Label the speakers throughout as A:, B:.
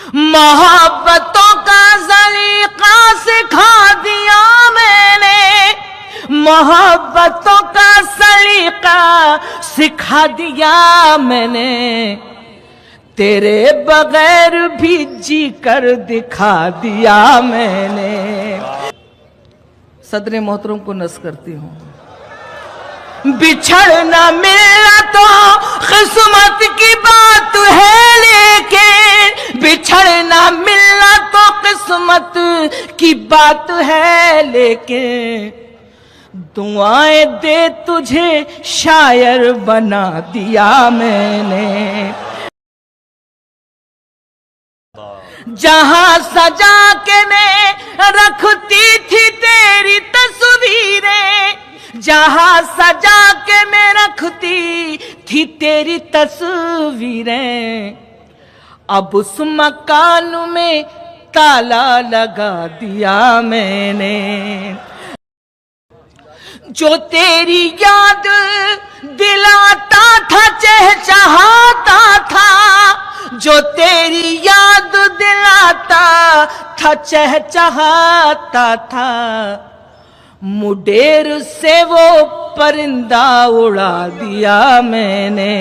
A: मोहब्बतों का सलीका सिखा दिया मैंने, मोहब्बतों का सलीका सिखा दिया मैंने, तेरे बगैर भी जी कर दिखा दिया मैंने। सदर मोहतरम को नस करती हूँ। बिछड़ना मिलना तो किस्मत की बात है, लेकिन बिछड़ना मिलना तो किस्मत की बात है, लेकिन दुआएं दे तुझे शायर बना दिया मैंने। जहां सजा के मैं रखती थी तेरी तस्वीरें, जहां सजा के मैं रखती थी तेरी तस्वीरें, अब उस मकान में ताला लगा दिया मैंने। जो तेरी याद दिलाता था चहचहाता था, जो तेरी याद दिलाता था चहचहाता था, मुडेर से वो परिंदा उड़ा दिया मैंने।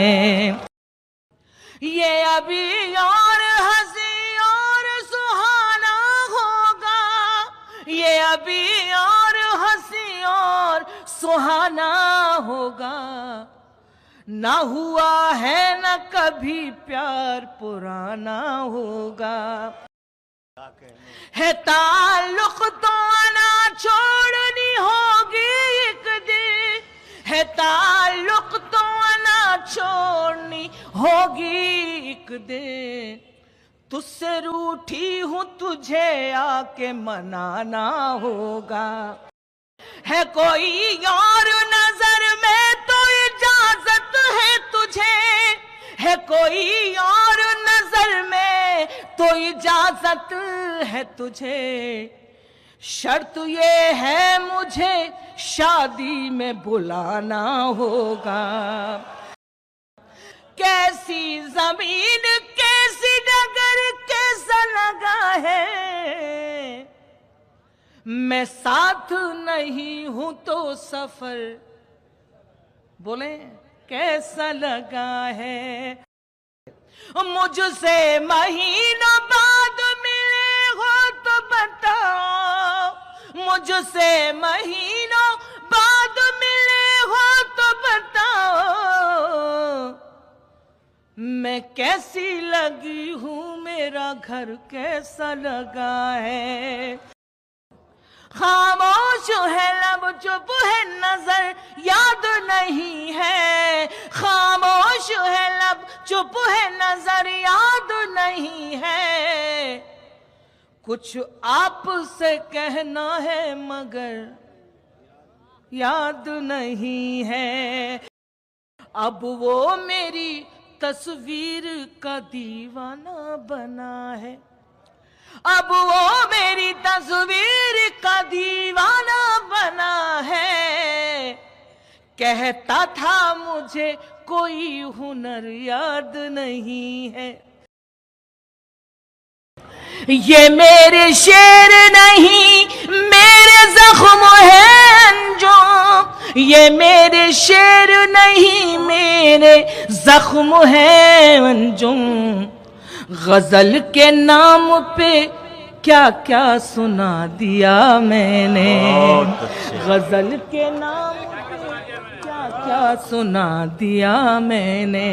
A: ये अभी और हंसी और सुहाना होगा, ये अभी और हंसी और सुहाना होगा, ना हुआ है न कभी प्यार पुराना होगा। है ताल्लुक तो ना छोड़नी होगी एक दिन, है ताल्लुक तो ना छोड़नी होगी एक दिन, तुझसे रूठी हूं तुझे आके मनाना होगा। है कोई और नजर में तो इजाजत है तुझे, है कोई और नजर में तो इजाजत है तुझे, शर्त ये है मुझे शादी में बुलाना होगा। कैसी जमीन कैसी डगर कैसा लगा है, मैं साथ नहीं हूं तो सफर बोले कैसा लगा है। मुझसे महीनों बाद मिले हो तो बताओ, मुझसे महीनों बाद मिले हो तो बताओ, मैं कैसी लगी हूं मेरा घर कैसा लगा है। खामोश है लब चुप है नजर याद नहीं है, खामोश है लब चुप है नजर याद नहीं है, कुछ आपसे कहना है मगर याद नहीं है। अब वो मेरी तस्वीर का दीवाना बना है, अब वो मेरी तस्वीर का दीवाना बना है, कहता था मुझे कोई हुनर याद नहीं है। ये मेरे शेर नहीं मेरे जख्म है अंजुम, ये मेरे शेर नहीं मेरे जख्म है अंजुम, गजल के नाम पे क्या क्या सुना दिया मैंने, गजल के नाम पे क्या क्या सुना दिया मैंने।